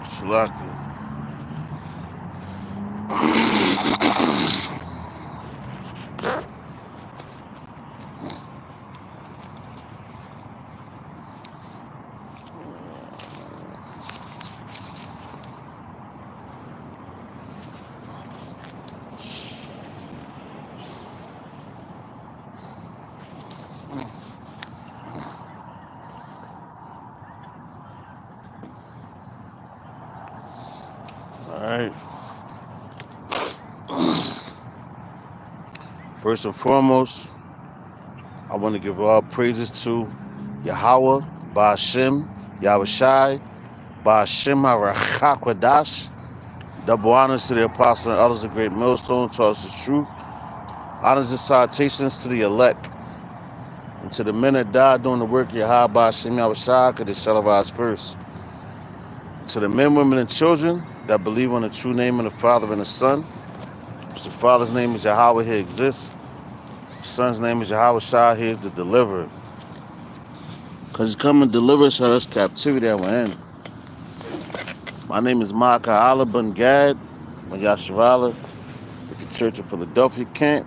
Shalaka. Alright. First and foremost, I want to give all praises to Yahweh, Ba'ashem, Yahushai, Ba'ashem HaRachakwadash. Double honors to the apostle and others of great millstone, taught us the truth. Honors and salutations to the elect, and to the men that died doing the work of Yahweh, Ba'ashem, Yahushai, because they shall arise first. To the men, women, and children that believe on the true name of the Father and the Son. The Father's name is Yahweh, He exists. The Son's name is Yahweh Shai, He is the deliverer. Because He's come and deliver us out of this captivity that we're in. My name is Ma'aka Allah Ben Gad, Yasharala, at the Church of Philadelphia Camp,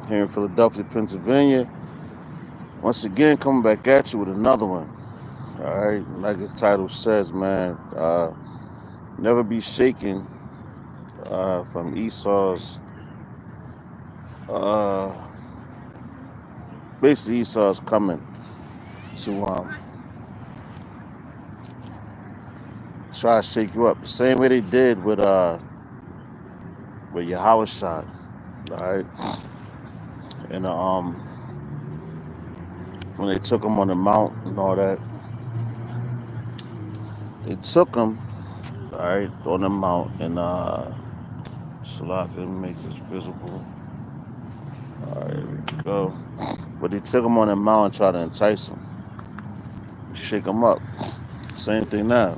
here in Philadelphia, Pennsylvania. Once again, coming back at you with another one. Alright, like the title says, man, never be shaken from Esau's, basically Esau's coming to try to shake you up. The same way they did with Yahweh shot. Alright. And when they took him on the mount and all that. They took him, alright, on the mount and so I can make this visible. Alright, here we go. But they took him on the mount and tried to entice him. Shake him up. Same thing now.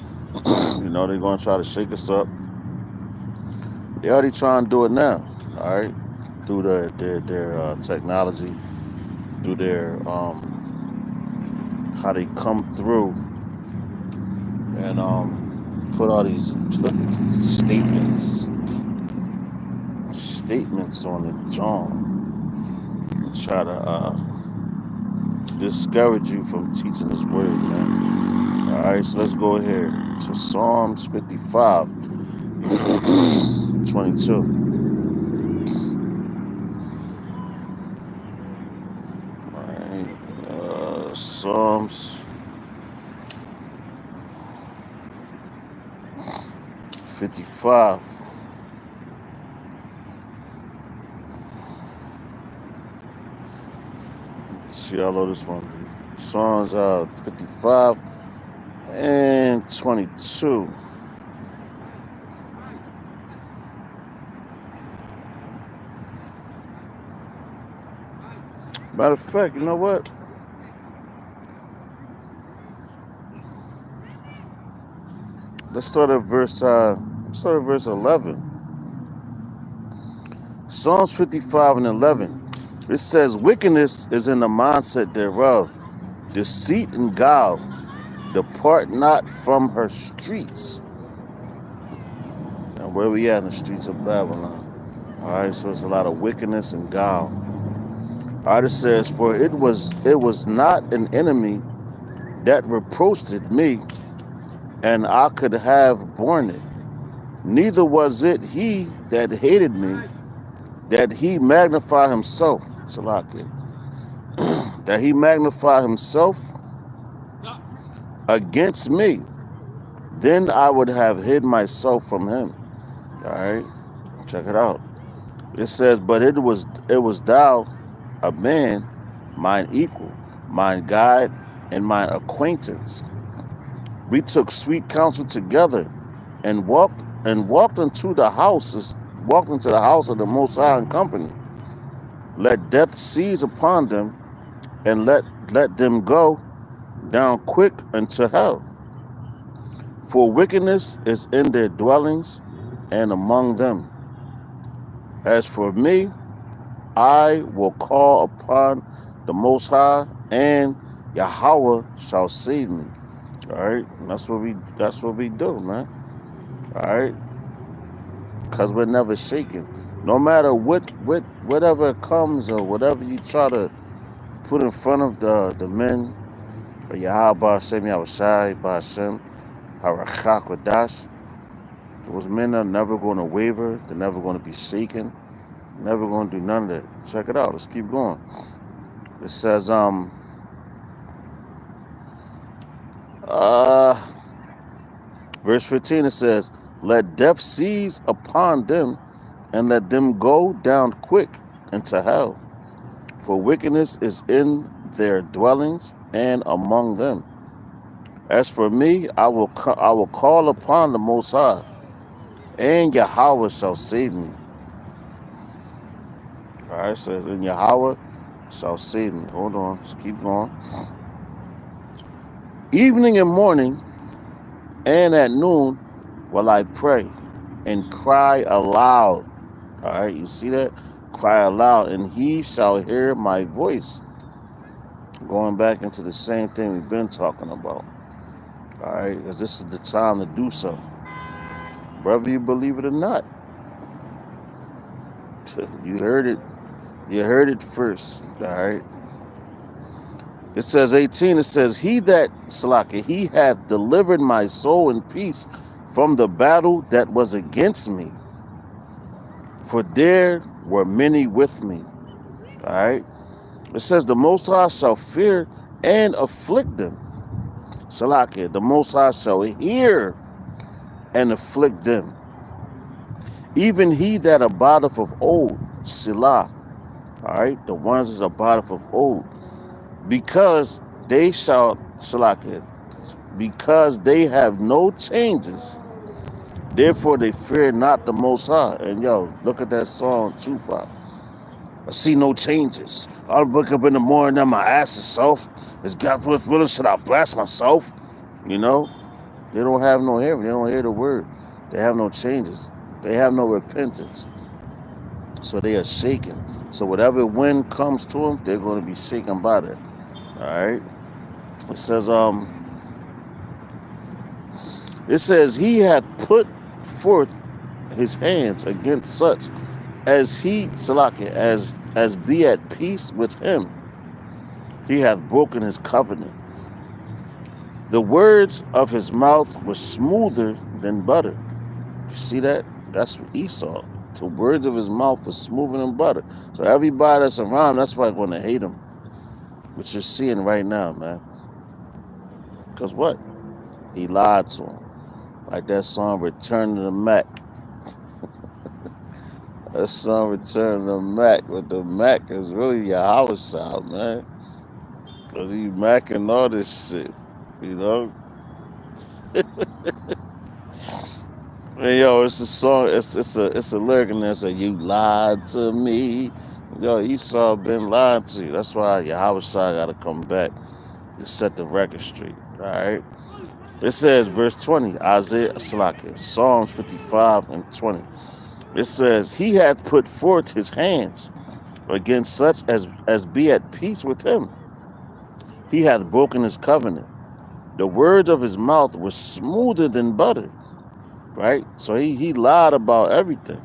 You know, they're gonna try to shake us up. They already trying to do it now, alright? Through their technology, through their how they come through and put all these statements on the John and try to discourage you from teaching His word, man. All right, so let's go here to Psalms 55, 22. All right, Psalms 55. Let's see how low this one. Psalms 55 and 22. Matter of fact, you know what? Let's start at verse 11. Psalms 55 and 11. It says, wickedness is in the mindset thereof. Deceit and guile depart not from her streets. And where we at in the streets of Babylon? All right, so it's a lot of wickedness and guile. All right, it says, for it was not an enemy that reproached me, and I could have borne it. Neither was it he that hated me, that he magnified himself. Salaki. That he magnified himself against me. Then I would have hid myself from him. All right, check it out. It says, but it was thou, a man, mine equal, mine guide, and mine acquaintance. We took sweet counsel together, and walked into the house of the Most High in company. Let death seize upon them, and let them go down quick unto hell. For wickedness is in their dwellings and among them. As for me, I will call upon the Most High, and Yahweh shall save me. All right, and that's what we do, man. All right, because we're never shaken. No matter whatever comes or whatever you try to put in front of the men of Yahweh Shem Yahushai Ba'Shem Harachak Wadash, those men are never going to waver. They're never going to be shaken. Never going to do none of that. Check it out. Let's keep going. It says, uh, verse 15. It says, "Let death seize upon them, and let them go down quick into hell. For wickedness is in their dwellings and among them. As for me, I will call upon the Most High, and Yahweh shall save me." All right, it says, "And Yahweh shall save me." Hold on, let's keep going. "Evening and morning, and at noon, will I pray and cry aloud." All right, you see that? Cry aloud, and he shall hear my voice. Going back into the same thing we've been talking about. All right, because this is the time to do so. Whether you believe it or not, you heard it. You heard it first. All right. It says 18. It says, "He that Salaki, he hath delivered my soul in peace from the battle that was against me. For there were many with me." All right. It says, "The Most High shall fear and afflict them." Salaki, the Most High shall hear and afflict them. "Even he that abideth of old," Selah. All right, the ones that abideth of old, because they shall, Salaki, because they have no changes, therefore they fear not the Most High. And yo, look at that song, Tupac. "I see no changes. I wake up in the morning and my ass is soft. Is God willing? Should I blast myself?" You know, they don't have no hearing. They don't hear the word. They have no changes. They have no repentance. So they are shaken. So whatever wind comes to them, they're going to be shaken by that. All right. It says, "He hath put forth his hands against such as he, Salaki, as be at peace with him. He hath broken his covenant. The words of his mouth were smoother than butter." You see that? That's Esau. The words of his mouth were smoother than butter. So everybody that's around, that's why going to hate him. Which you're seeing right now, man. Because what? He lied to him. Like that song, "Return to the Mac." That song, "Return to the Mac." But the Mac is really your house out, man. Because he macking all this shit, you know? And yo, it's a song, it's a lyric in there that say, "You lied to me." Yo, Esau been lying to you. That's why Yahweh got to come back to set the record straight. All right. It says, verse 20, Isaiah Salaki, Psalms 55 and 20. It says, "He hath put forth his hands against such as be at peace with him. He hath broken his covenant. The words of his mouth were smoother than butter." Right? So he lied about everything.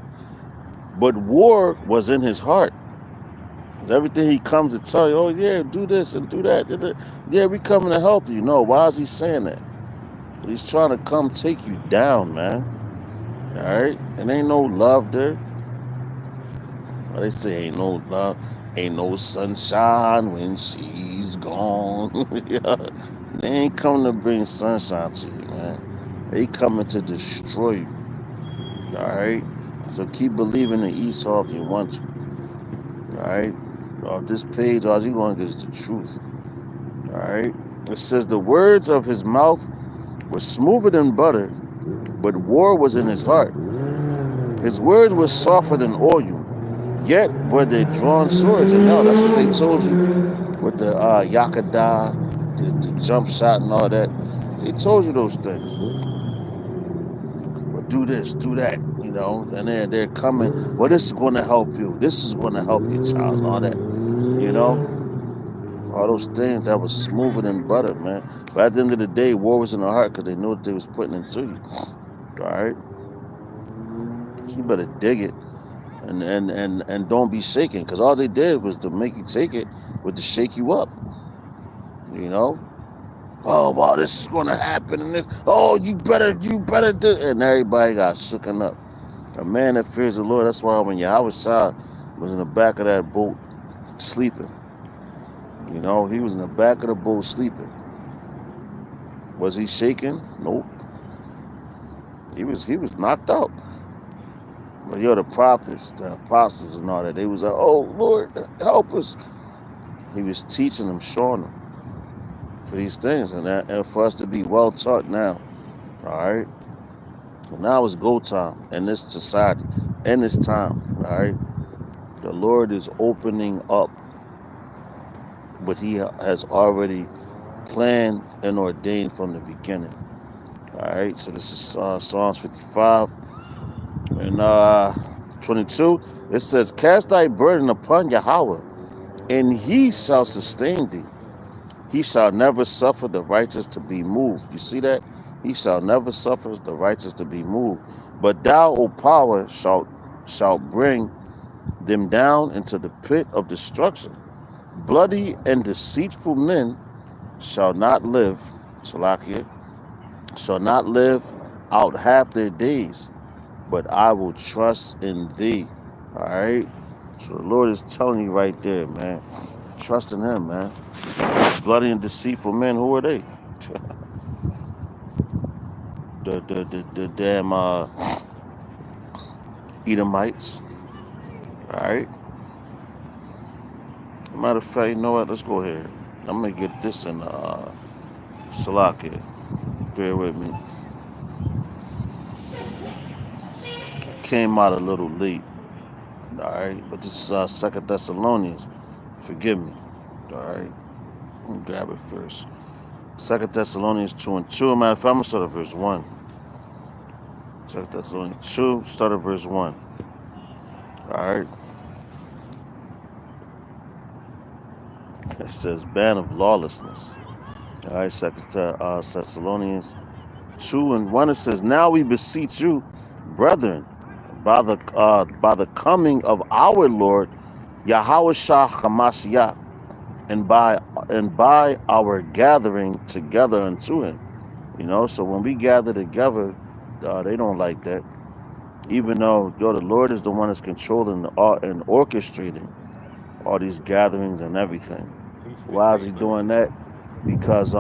But war was in his heart. Everything he comes to tell you, "Oh yeah, do this and do that. Yeah, we coming to help you." No, why is he saying that? He's trying to come take you down, man. All right? And ain't no love there. Well, they say ain't no love, ain't no sunshine when she's gone. Yeah. They ain't coming to bring sunshine to you, man. They coming to destroy you. All right? So keep believing in Esau if you want to. All right? Off this page, all you're going to get is the truth. All right? It says, "The words of his mouth were smoother than butter, but war was in his heart. His words were softer than oil, yet were they drawn swords." And no, that's what they told you with the Yakada, the jump shot and all that. They told you those things. Well, do this, do that, you know, and then they're coming. Well, this is going to help you. This is going to help your child and all that, you know. All those things that was smoother than butter, man. But at the end of the day, war was in the heart because they knew what they was putting into you. All right, you better dig it and don't be shaken because all they did was to make you take it, was to shake you up. You know, oh wow, this is gonna happen, and this, oh you better do, and everybody got shooken up. A man that fears the Lord. That's why when Yahweh Shah was in the back of that boat sleeping, you know, he was in the back of the boat sleeping. Was he shaking? Nope. He was knocked out. But yo, the prophets, the apostles, and all that, they was like, "Oh Lord, help us." He was teaching them, showing them for these things, and for us to be well taught now. All right. Well, now it's go time in this society, in this time. All right. The Lord is opening up what He has already planned and ordained from the beginning. All right. So this is Psalms 55 and 22. It says, "Cast thy burden upon Yahweh, and He shall sustain thee. He shall never suffer the righteous to be moved." You see that? He shall never suffer the righteous to be moved. But thou, O power, shalt bring them down into the pit of destruction. Bloody and deceitful men shall not live, Salakia, shall not live out half their days, but I will trust in thee. All right? So the Lord is telling you right there, man. Trust in Him, man. Bloody and deceitful men, who are they? The damn Edomites. All right? Matter of fact, you know what? Let's go ahead. I'm going to get this in Salakia. Bear with me. Came out a little late. All right? But this is 2 Thessalonians. Forgive me. All right? Let me grab it first. 2 Thessalonians 2 and 2. Matter of fact, I'm going to start at verse 1. 2 Thessalonians 2, start at verse 1. All right. It says, ban of lawlessness. All right, 2 Thessalonians 2 and 1. It says, now we beseech you, brethren, by the coming of our Lord, Yahweh Shah Hamashiach, and by our gathering together unto Him. You know, so when we gather together, they don't like that. Even though, the Lord is the one that's controlling and orchestrating all these gatherings and everything. Why is He doing that? Because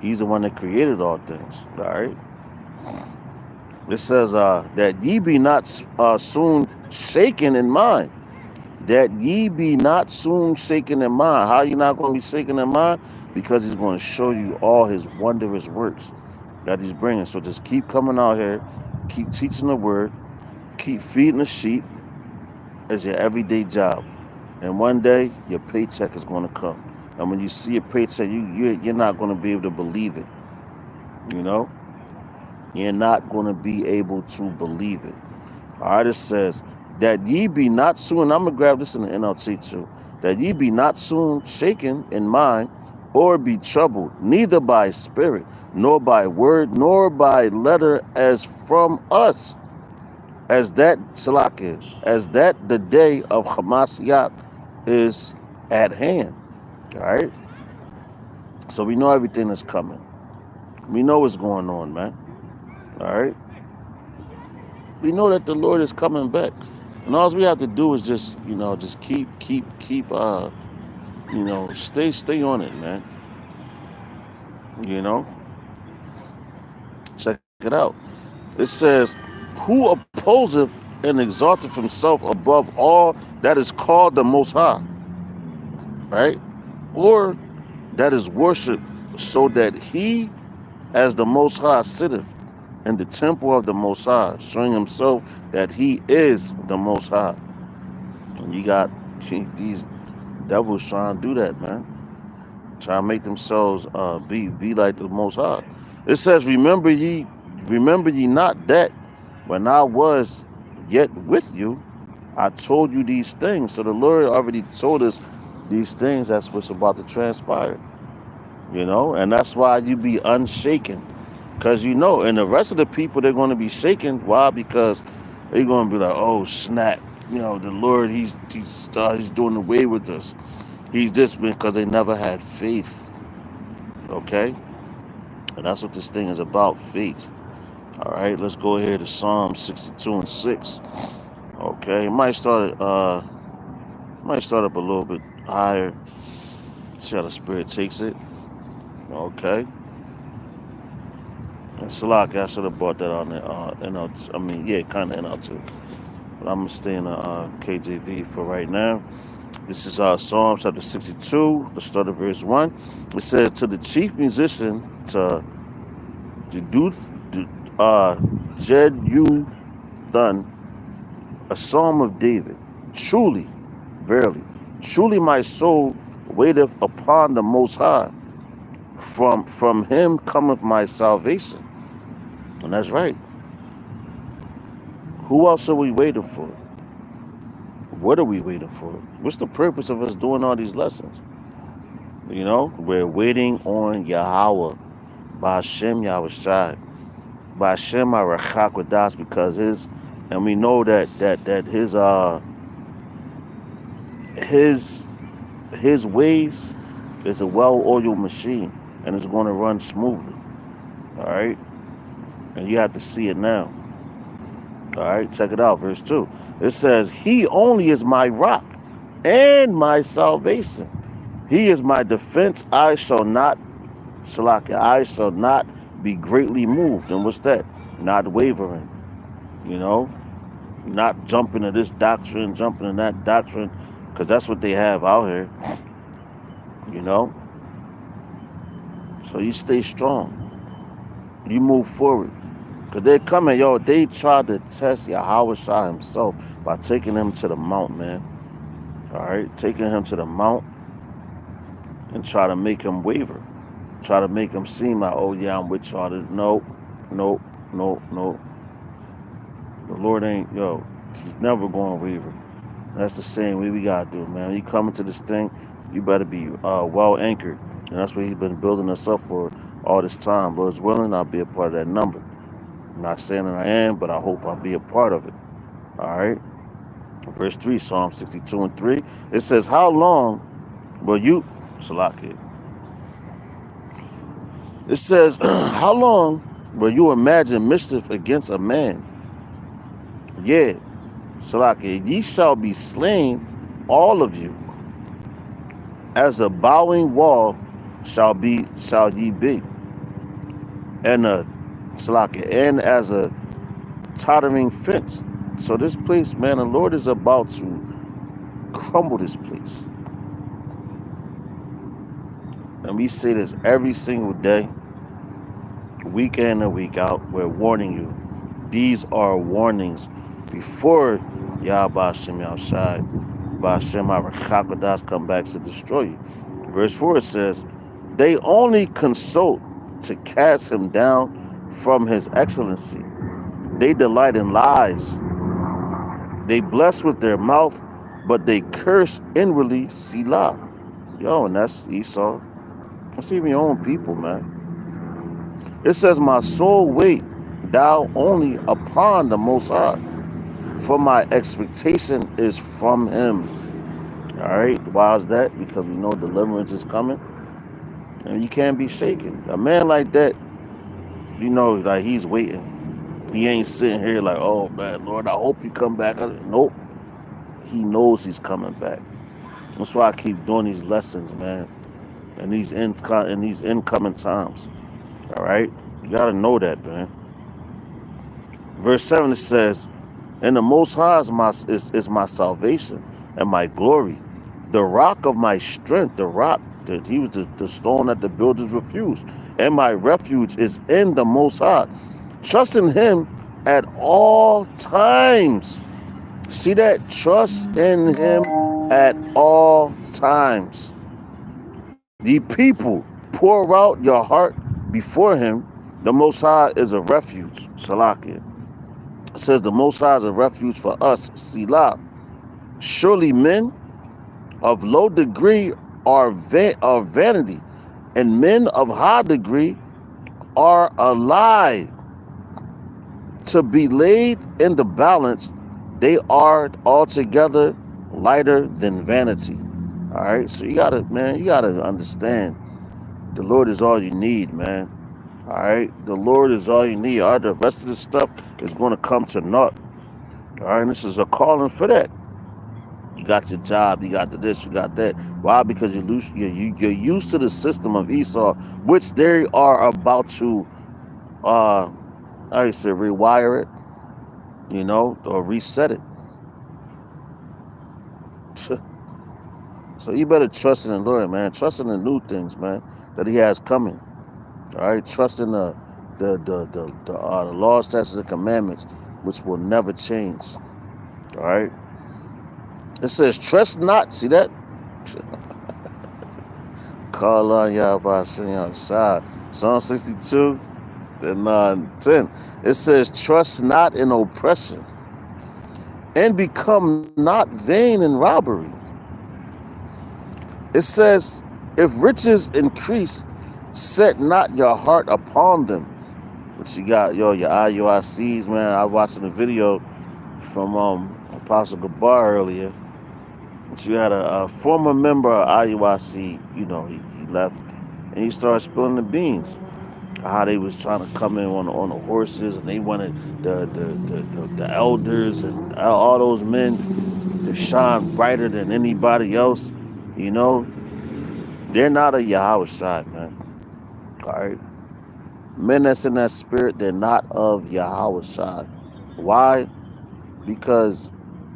He's the one that created all things. All right. It says that ye be not soon shaken in mind. That ye be not soon shaken in mind. How are you not going to be shaken in mind? Because He's going to show you all His wondrous works that He's bringing. So just keep coming out here, keep teaching the word, keep feeding the sheep as your everyday job. And one day your paycheck is going to come. And when you see a paycheck, you're not going to be able to believe it. You know? You're not going to be able to believe it. All right, it says, that ye be not soon, I'm going to grab this in the NLT too, that ye be not soon shaken in mind, or be troubled, neither by spirit, nor by word, nor by letter, as from us, as that, Salakia, as that the day of Hamashiach is at hand. All right? So we know everything is coming. We know what's going on, man. All right? We know that the Lord is coming back. And all we have to do is just, just keep, stay on it, man. Check it out. It says, who opposeth and exalteth himself above all that is called the Most High, right? Or that is worshipped, so that he, as the Most High, sitteth in the temple of the Most High, showing himself that he is the Most High. And you got these devils trying to do that, man. Trying to make themselves be like the Most High. It says, remember ye not that when I was yet with you, I told you these things. So the Lord already told us These things, that's what's about to transpire, and that's why you be unshaken. Because and the rest of the people, they're going to be shaken. Why? Because they're going to be like, oh, snap. The Lord, he's doing away with us. He's this, because they never had faith. Okay? And that's what this thing is about, faith. All right, let's go ahead to Psalm 62 and 6. Okay, might start up a little bit higher. See how the Spirit takes it. Okay. And Salak, I should have brought that on there. I mean, yeah, kind of NL2. But I'm going to stay in the KJV for right now. This is Psalm chapter 62, the start of verse 1. It says, to the chief musician, to Jeduthun, a psalm of David. Truly, verily, truly my soul waiteth upon the Most High. From him cometh my salvation. And that's right. Who else are we waiting for? What are we waiting for? What's the purpose of us doing all these lessons? We're waiting on Yahweh, Ba'ashem Yahushai, Ba'ashem Arachakwadas, because and we know that his ways is a well-oiled machine, and it's going to run smoothly. All right, and you have to see it now. All right, check it out, verse 2. It says, he only is my rock and my salvation. He is my defense. I shall not be greatly moved. And what's that? Not wavering. Not jumping to this doctrine, jumping to that doctrine, because that's what they have out here. So you stay strong. You move forward. Because they're coming, they tried to test Yahweh Shai himself by taking him to the mount, man. All right? Taking him to the mount and try to make him waver. Try to make him seem like, oh, yeah, I'm with y'all. Nope. The Lord ain't, he's never going to waver. That's the same way we got to do, man. When you come into this thing, you better be well anchored. And that's what he's been building us up for all this time. Lord's willing, I'll be a part of that number. I'm not saying that I am, but I hope I'll be a part of it. All right? Verse 3, Psalm 62 and 3. It says, how long will you... Salaki. It says, how long will you imagine mischief against a man? Yeah. Salaki. Ye shall be slain, all of you. As a bowing wall shall ye be. And as a tottering fence. So this place, man, the Lord is about to crumble this place. And we say this every single day, week in and week out. We're warning you. These are warnings before Yahweh Shem Yahushai, Ba'ashem Arachakwadas come back to destroy you. Verse 4 says, they only consult to cast him down from his excellency. They delight in lies. They bless with their mouth, but they curse inwardly, Selah. And that's Esau. That's even your own people, man. It says, my soul wait thou only upon the Most High, for my expectation is from him. All right, why is that? Because we know deliverance is coming, and you can't be shaken. A man like that, like he's waiting. He ain't sitting here like, oh man, Lord, I hope he come back. Nope, he knows he's coming back. That's why I keep doing these lessons, man, in these incoming times. All right, you gotta know that, man. Verse 7 it says, and the Most High is my salvation and my glory, the rock of my strength, the rock that he was the stone that the builders refused, and my refuge is in the Most High. Trust in him at all times. See that? Trust in him at all times. The people, pour out your heart before him. The Most High is a refuge. Salakia. It says the Most High is a refuge for us. Selah. Surely men of low degree are vanity, and men of high degree are a lie. To be laid in the balance, they are altogether lighter than vanity. All right, so you gotta understand, the Lord is all you need, man. All right, the Lord is all you need. All right, the rest of the stuff is going to come to naught. All right, and this is a calling for that. You got your job, you got the this, you got that. Why? Because you're used to the system of Esau, which they are about to, I say, rewire it, or reset it. So you better trust in the Lord, man. Trust in the new things, man, that He has coming. All right, trust in the laws, statutes, and commandments, which will never change. All right. It says, "Trust not." See that? Call on Yahweh outside. Psalm 62, and 10. It says, "Trust not in oppression, and become not vain in robbery." It says, "If riches increase, set not your heart upon them." But you got your IUICs, man. I was watching a video from Apostle Gabar earlier. But you had a former member of IUIC, he left, and he started spilling the beans. How they was trying to come in on the horses, and they wanted the elders and all those men to shine brighter than anybody else. You know, they're not a Yahweh side, man. All right, men that's in that spirit, they're not of Yahweh side. Why? Because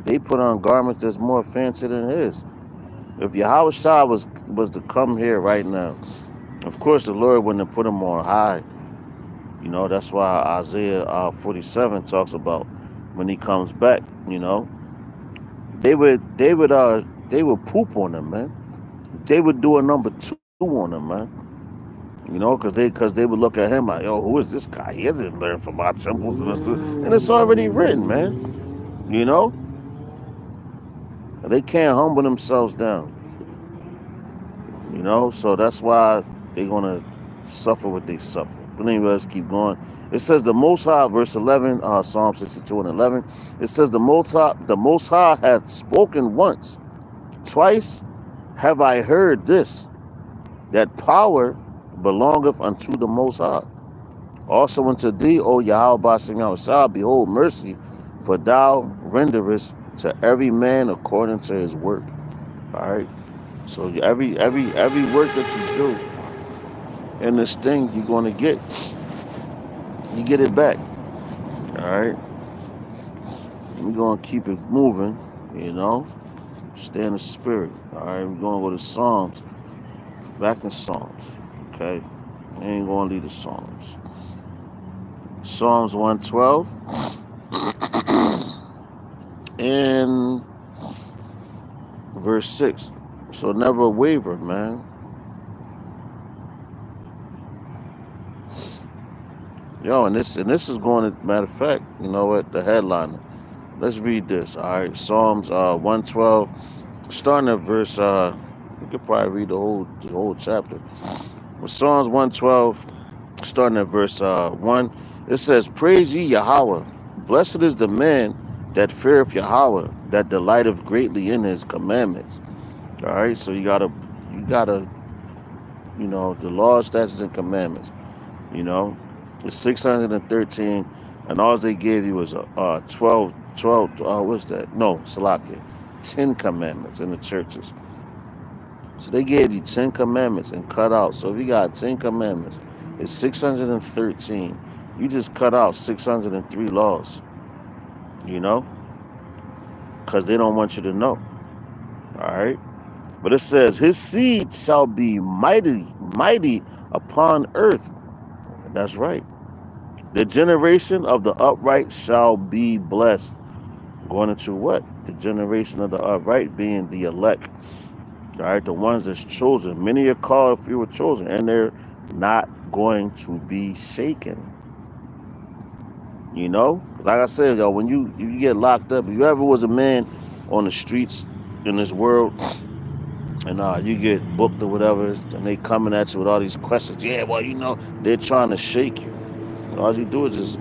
they put on garments that's more fancy than his. If Yahweh Shah was to come here right now, of course the Lord wouldn't have put him on high. That's why Isaiah 47 talks about when he comes back. They would poop on him, man. They would do a number two on him, man. Because they would look at him like, yo, who is this guy? He hasn't learned from our temples, and it's already written, man. They can't humble themselves down. So that's why they're gonna suffer what they suffer. But anyway, let's keep going. It says the Most High, verse 11, Psalm 62 and 11. It says the Most High hath spoken once, twice have I heard this, that power belongeth unto the Most High. Also unto thee, O Yahweh Bashem Yahushua, behold mercy, for thou renderest to every man according to his work. All right. So every work that you do in this thing, you're gonna get it back. All right. We're gonna keep it moving. Stay in the spirit. All right. We're gonna go to Psalms. Back in Psalms. Okay. We ain't gonna leave the Psalms. Psalms 112 and verse 6. So never waver, man. And this is going to, matter of fact, you know what, the headliner. Let's read this. All right, Psalms 112, starting at verse. We could probably read the whole chapter. But Psalms 112, starting at verse 1. It says, "Praise ye Yahweh. Blessed is the man that feareth Yahweh, that delighteth greatly in his commandments." All right, so you gotta, the laws, statutes, and commandments. It's 613, and all they gave you was 12. What's that? No, Salakia, 10 commandments in the churches. So they gave you 10 commandments and cut out. So if you got 10 commandments, it's 613. You just cut out 603 laws. Because they don't want you to know. All right. But it says, "His seed shall be mighty upon earth." That's right. "The generation of the upright shall be blessed." Going into what? The generation of the upright being the elect. All right, the ones that's chosen. Many are called, few are chosen, and they're not going to be shaken. Like I said, when you get locked up, if you ever was a man on the streets in this world, And you get booked or whatever, and they coming at you with all these questions. Yeah, well, they're trying to shake you. All you do is just,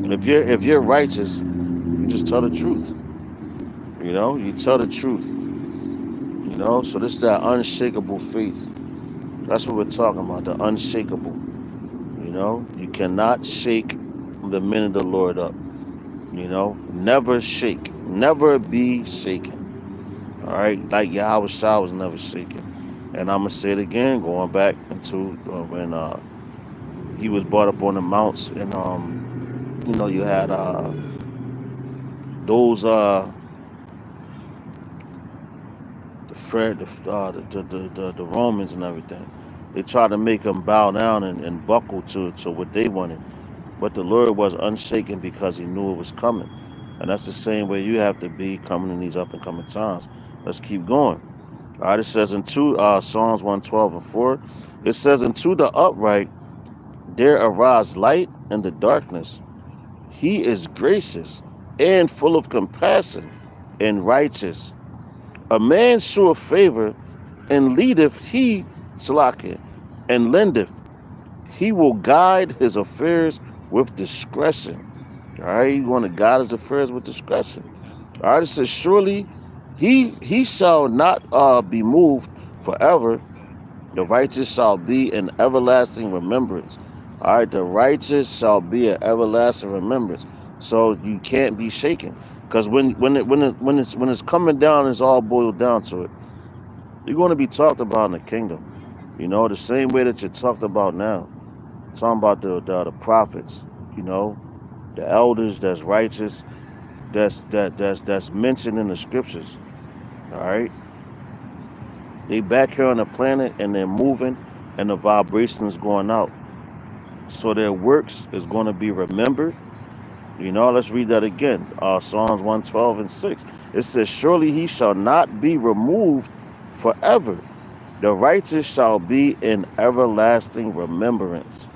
if you're righteous, you just tell the truth. You tell the truth. So this is that unshakable faith. That's what we're talking about, the unshakable. You cannot shake the men of the Lord up. Never shake, never be shaken. All right, like Yahweh Shah was never shaken. And I'm gonna say it again, going back into when he was brought up on the mounts, and you had those the Fred, the Romans and everything. They tried to make him bow down and buckle to what they wanted. But the Lord was unshaken because he knew it was coming. And that's the same way you have to be coming in these up and coming times. Let's keep going. All right, it says in Psalms 112 and 4, it says, "Into the upright there arise light in the darkness. He is gracious and full of compassion and righteous. A man sheweth favor and leadeth he Salakia, and lendeth. He will guide his affairs with discretion." All right, he's going to guide his affairs with discretion. All right, it says, "Surely he shall not be moved forever. The righteous shall be in everlasting remembrance." All right, the righteous shall be an everlasting remembrance. So you can't be shaken, because when it's coming down, it's all boiled down to it. You're going to be talked about in the kingdom. The same way that you're talked about now. Talking about the prophets. The elders that's righteous, that's mentioned in the scriptures. All right, they back here on the planet and they're moving, and the vibration is going out. So their works is going to be remembered. Let's read that again. Psalms 112 and 6. It says, "Surely he shall not be removed forever. The righteous shall be in everlasting remembrance."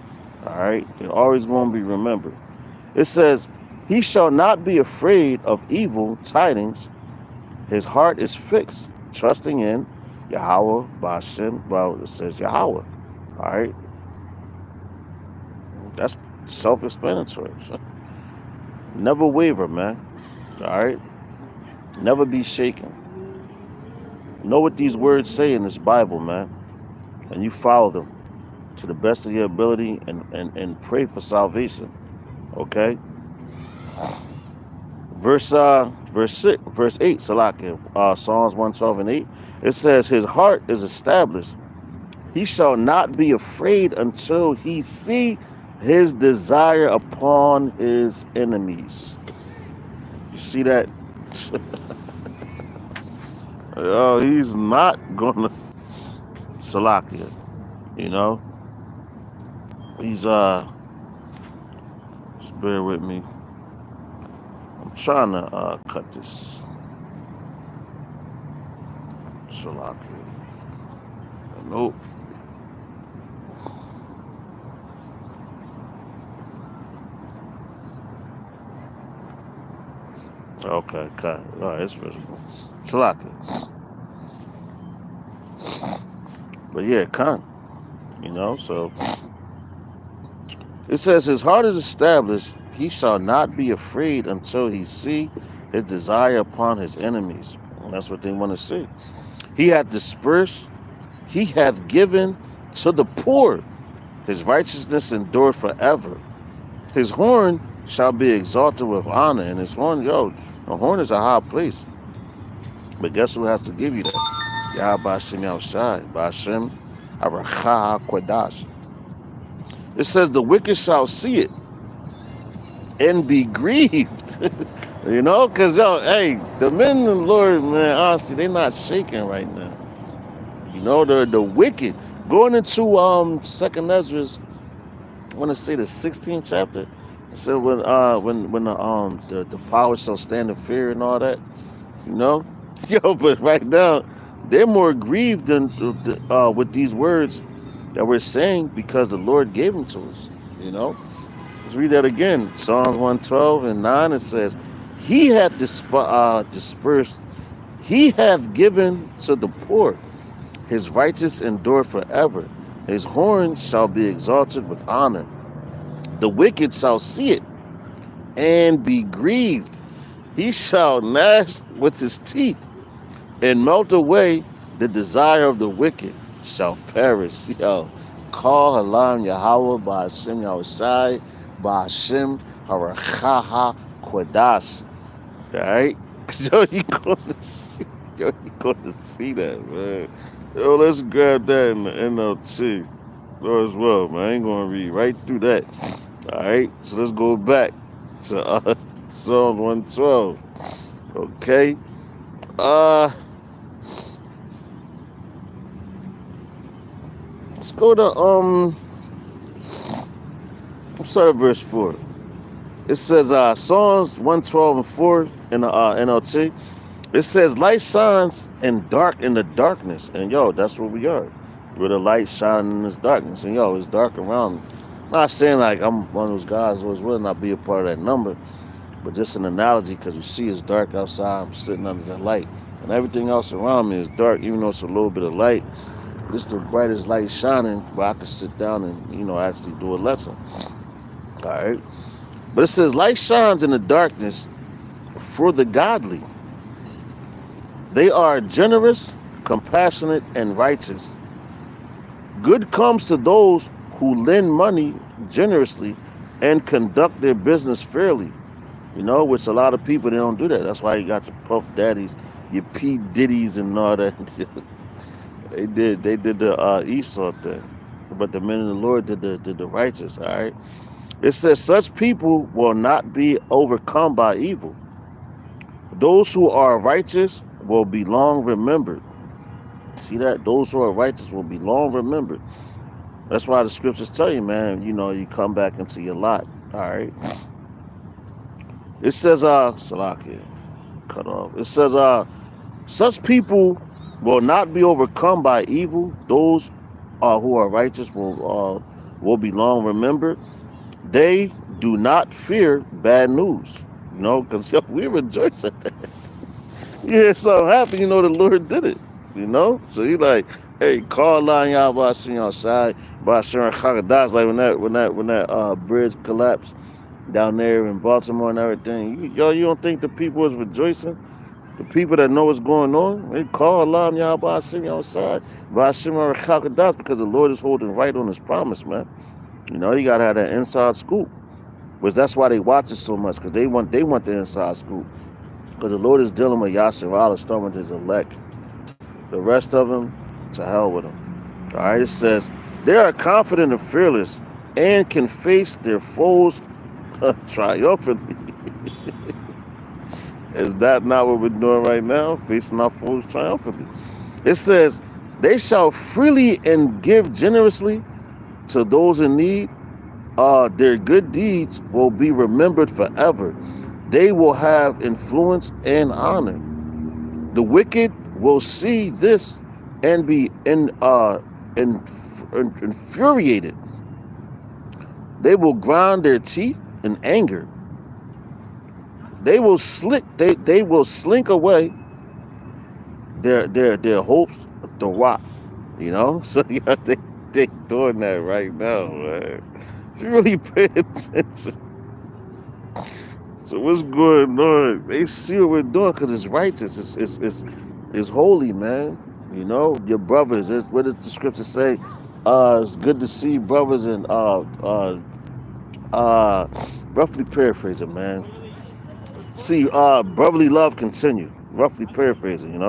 All right, they're always going to be remembered. It says, "He shall not be afraid of evil tidings. His heart is fixed, trusting in Yahweh Bashem." Well, it says Yahweh. All right, that's self-explanatory. Never waver, man. All right, never be shaken. Know what these words say in this Bible, man, and you follow them to the best of your ability, and pray for salvation. Okay. Verse 8, Salakia, Psalms 112 and 8. It says, "His heart is established. He shall not be afraid until he see his desire upon his enemies." You see that? Oh, he's not gonna Salakia. He's just bear with me. I'm trying to cut this. Salakia. Nope. Okay, cut. All right, it's visible. Salakia. But yeah, con. So it says, "His heart is established. He shall not be afraid until he see his desire upon his enemies." And that's what they want to see. "He hath dispersed. He hath given to the poor. His righteousness endureth forever. His horn shall be exalted with honor." And his horn, the horn is a high place. But guess who has to give you that? Yah Bashem Yahushai, Bashem Aracha Kwadash. It says, "The wicked shall see it and be grieved." Because, hey, the men of the Lord, man, honestly, they're not shaking right now. The wicked. Going into Second Ezra's, I want to say the 16th chapter. It said when the power shall stand in fear and all that. But right now they're more grieved than with these words that we're saying, because the Lord gave them to us. Let's read that again. Psalms 112 and 9. It says, "He hath dispersed. He hath given to the poor. His righteous endure forever. His horn shall be exalted with honor. The wicked shall see it and be grieved. He shall gnash with his teeth and melt away. The desire of the wicked shall perish. Yo, call Halam Yahweh by Hashem Yahushai by Hashem Harachaha Kodash. Alright? Yo, you gonna see that, man. Yo, let's grab that in the NLT as well, man. I ain't gonna read right through that. Alright, so let's go back to Psalm 112. Okay. Let's go to I'm sorry, verse 4. It says Psalms 112 and 4 in the NLT. It says light shines in the darkness. And yo, that's what we are. We're the light shining in this darkness. And yo, it's dark around me. I'm not saying like I'm one of those guys who will not be a part of that number, but just an analogy, because you see it's dark outside. I'm sitting under the light. And everything else around me is dark, even though it's a little bit of light. It's the brightest light shining where I can sit down and, actually do a lesson. All right. But it says light shines in the darkness for the godly. They are generous, compassionate, and righteous. Good comes to those who lend money generously and conduct their business fairly. Which a lot of people, they don't do that. That's why you got your Puff Daddies, your P. Diddies, and all that. They did the Esau thing. But the men of the Lord did the righteous, all right? It says, such people will not be overcome by evil. Those who are righteous will be long remembered. See that? Those who are righteous will be long remembered. That's why the scriptures tell you, man, you come back into your lot. All right. It says, Salakia, cut off. It says, such people will not be overcome by evil. Those who are righteous will be long remembered. They do not fear bad news. Because we rejoice at that. Yeah, so happy, the Lord did it. So he like, hey, call line y'all by seeing outside by sharing Haggadahs, like when that bridge collapsed down there in Baltimore and everything. You don't think the people was rejoicing? The people that know what's going on, they call line y'all by seeing outside by sharing Haggadahs, because the Lord is holding right on his promise, man. You gotta have that inside scoop. Which that's why they watch it so much, because they want the inside scoop. Because the Lord is dealing with Yasharala, starting with his elect. The rest of them, to hell with them. All right, it says, they are confident and fearless and can face their foes triumphantly. Is that not what we're doing right now? Facing our foes triumphantly. It says, they shall freely and give generously to those in need. Their good deeds will be remembered forever. They will have influence and honor. The wicked will see this and be infuriated. They will grind their teeth in anger. They will slink away their hopes the rock. So they doing that right now, man. If you really pay attention. So what's going on? They see what we're doing because it's righteous. It's holy, man. Your brothers. What does the scripture say? It's good to see brothers and roughly paraphrasing, man. See, brotherly love continue. Roughly paraphrasing,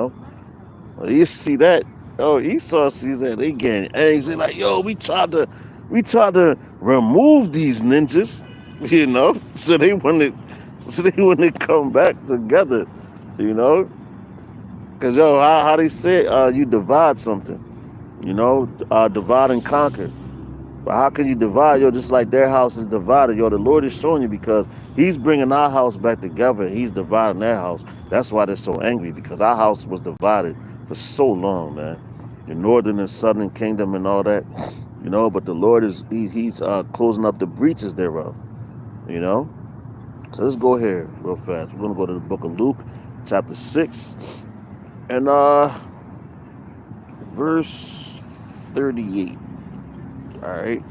You see that? Oh, Esau sees that. They getting angry. Like, yo, we tried to remove these ninjas, so they want to come back together, Because, yo, how they say you divide something, divide and conquer. But how can you divide, just like their house is divided? The Lord is showing you, because he's bringing our house back together. And he's dividing their house. That's why they're so angry, because our house was divided for so long, man. The northern and southern kingdom and all that, but the Lord he's closing up the breaches thereof, So let's go here real fast. We're going to go to the book of Luke, chapter 6. And verse 38. All right,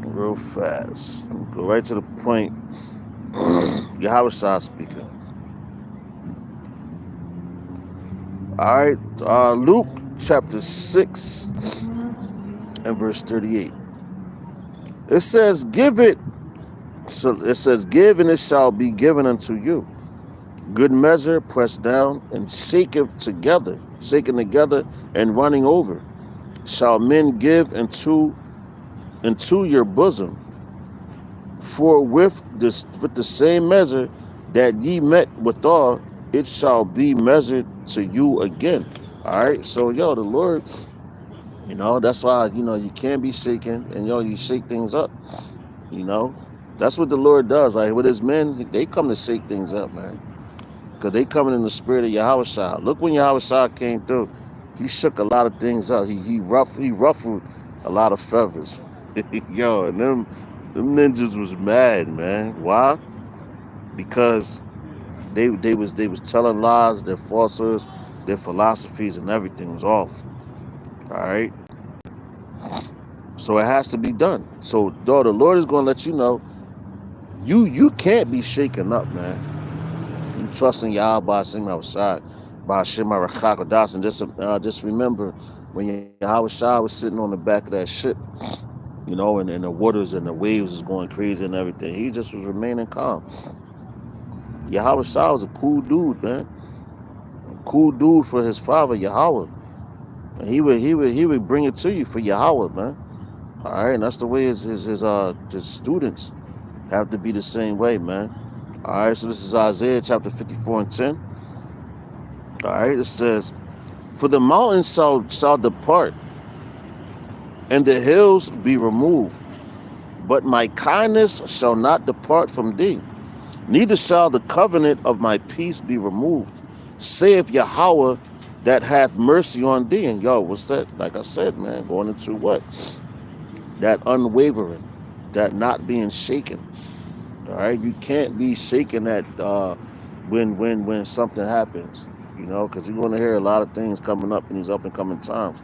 real fast. Go right to the point. Yahweh Shah speaking. All right, Luke chapter 6 and verse 38. It says, "Give it." So it says, "Give, and it shall be given unto you. Good measure, pressed down, and shaken together, and running over, shall men give into your bosom. For with the same measure that ye met withal, it shall be measured to you again." All right. So the Lord, that's why you can't be shaken, and you shake things up. You know, that's what the Lord does. Like with His men, they come to shake things up, man, because they coming in the spirit of Yahweh Shah. Look, when Yahweh Shah came through, he shook a lot of things up. He ruffled a lot of feathers. And them ninjas was mad, man. Why? Because they was telling lies, their falsehoods, their philosophies, and everything was off. All right, so it has to be done. So, though the Lord is going to let you know, you can't be shaken up, man. You trust in Yahweh by Hashem outside, by Hashem Arachakadas, and just remember when Yahweh Shah was sitting on the back of that ship, and the waters and the waves was going crazy and everything. He just was remaining calm. Yahweh Shah was a cool dude, man. A cool dude for his father Yahweh. And he would bring it to you for Yahweh, man. All right, and that's the way his students have to be the same way, man. All right, so this is Isaiah chapter 54 and 10. All right, it says, "For the mountains shall depart, and the hills be removed, but my kindness shall not depart from thee, neither shall the covenant of my peace be removed, saith Yahweh that hath mercy on thee." And what's that? Like I said, man, going into what? That unwavering, that not being shaken. All right, you can't be shaken at when something happens, because you're going to hear a lot of things coming up in these up and coming times,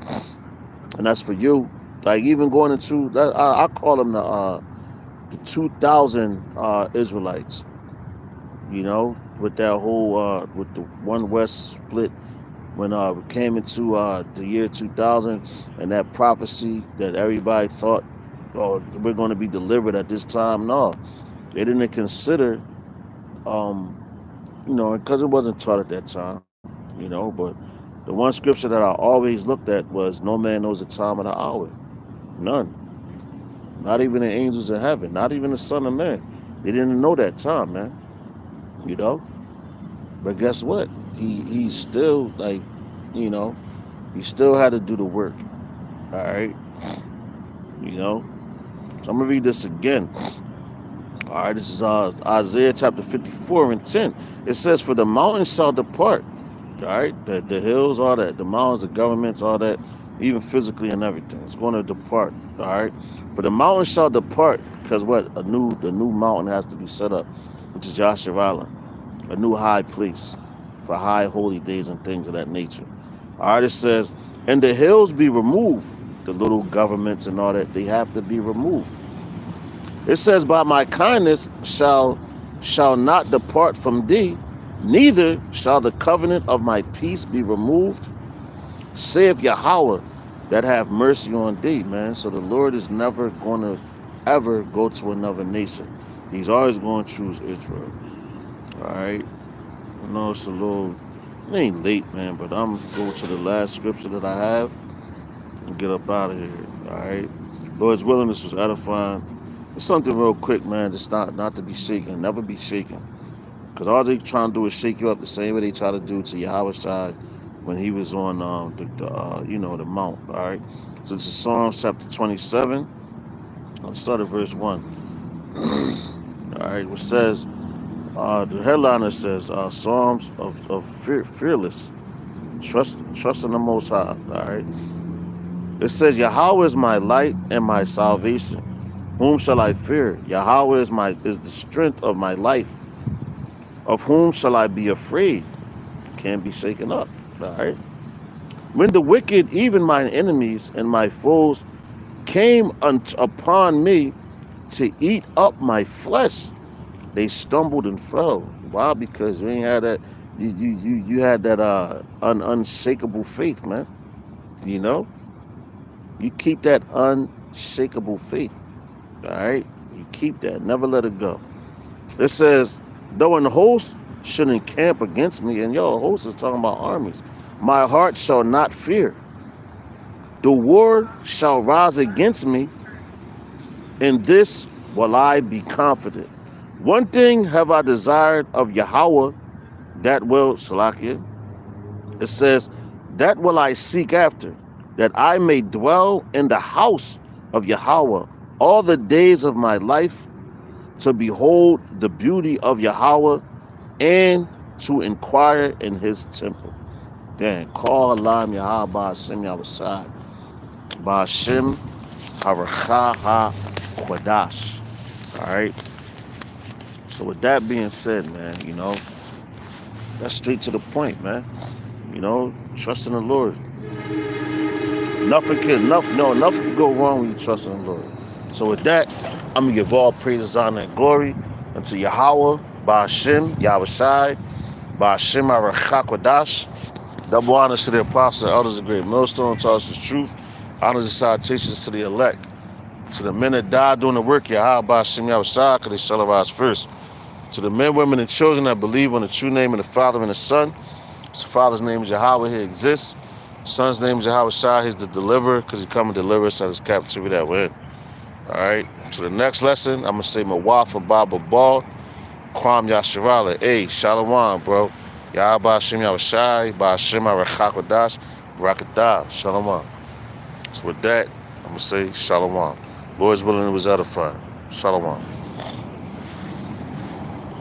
and that's for you. Like even going into that, I call them the 2000 Israelites. With that whole with the one West split when we came into the year 2000, and that prophecy that everybody thought, oh, we're going to be delivered at this time. No, they didn't consider, because it wasn't taught at that time, but the one scripture that I always looked at was, "No man knows the time or the hour." None. Not even the angels in heaven. Not even the Son of Man. They didn't know that time, man. You know? But guess what? He's still like, you know, he still had to do the work. All right? You know? So I'm going to read this again. All right, this is Isaiah chapter 54 and 10. It says, "For the mountains shall depart." All right, the hills, all that, the mountains, the governments, all that, even physically and everything, it's going to depart. All right, "For the mountains shall depart," because what? The new mountain has to be set up, which is Joshua Island, a new high place for high holy days and things of that nature. All right, it says, "And the hills be removed." The little governments and all that, they have to be removed. It says, "By my kindness shall not depart from thee, neither shall the covenant of my peace be removed, saith Yahweh that have mercy on thee." Man, so the Lord is never going to ever go to another nation. He's always going to choose Israel. All right. I know it's it ain't late, man, but I'm going to the last scripture that I have and get up out of here. All right. Lord's willing, this was edifying. It's something real quick, man. Just not to be shaken. Never be shaken. Because all they trying to do is shake you up the same way they try to do to Yahweh Shai when he was on the mount. All right. So this is Psalms chapter 27. I'll start at verse 1. All right. Which says, the headliner says, Psalms of fearless. Trust in the Most High. All right. It says, "Yahweh is my light and my salvation. Whom shall I fear? Yahweh is the strength of my life. Of whom shall I be afraid? can't be shaken up. All right. When the wicked, even mine enemies and my foes, came upon me to eat up my flesh, they stumbled and fell. Why? Because you ain't had that. You had that unshakable faith, man. You know, you keep that unshakable faith. All right, you keep that. Never let it go. It says, though an host should encamp against me, and yo, a host is talking about armies. My heart shall not fear. The war shall rise against me. In this will I be confident. One thing have I desired of Yahweh, that will, Salakia, it says, that will I seek after, that I may dwell in the house of Yahweh all the days of my life, to behold the beauty of Yahweh and to inquire in his temple. Then call Alam Yahweh Ba'ashem Yahweh Ba'ashem Haracha HaKwadash. All right. So with that being said, man, that's straight to the point, man. Trust in the Lord. Nothing can go wrong when you trust in the Lord. So with that, I'm gonna give all praises, honor, and glory unto Yahweh, Ba'ashem, Yahweh Shai, Ba'ashem Haracha HaKwadash. Double honors to the apostles and elders of great millstone, tell us the truth. Honors and salutations to the elect. To the men that died doing the work, Yahweh, Ba'ashem, Yahweh Shai, because they shall arise first. To the men, women, and children that believe on the true name of the Father and the Son. The Father's name is Yahweh, he exists. The Son's name is Yahweh Shai, he's the deliverer, because he come and deliver us out of his captivity that we're in. All right, to the next lesson, I'm going to say Mawafa Baba Ball, Kwam Yasharala. Hey, Shalom, bro. Yahweh Ba'ashem Yahweh Shai, Ba'ashem Haracha HaKwadash, Barakadah, Shalom. So with that, I'm going to say Shalom. Lord's willing, it was edifying. Shalom.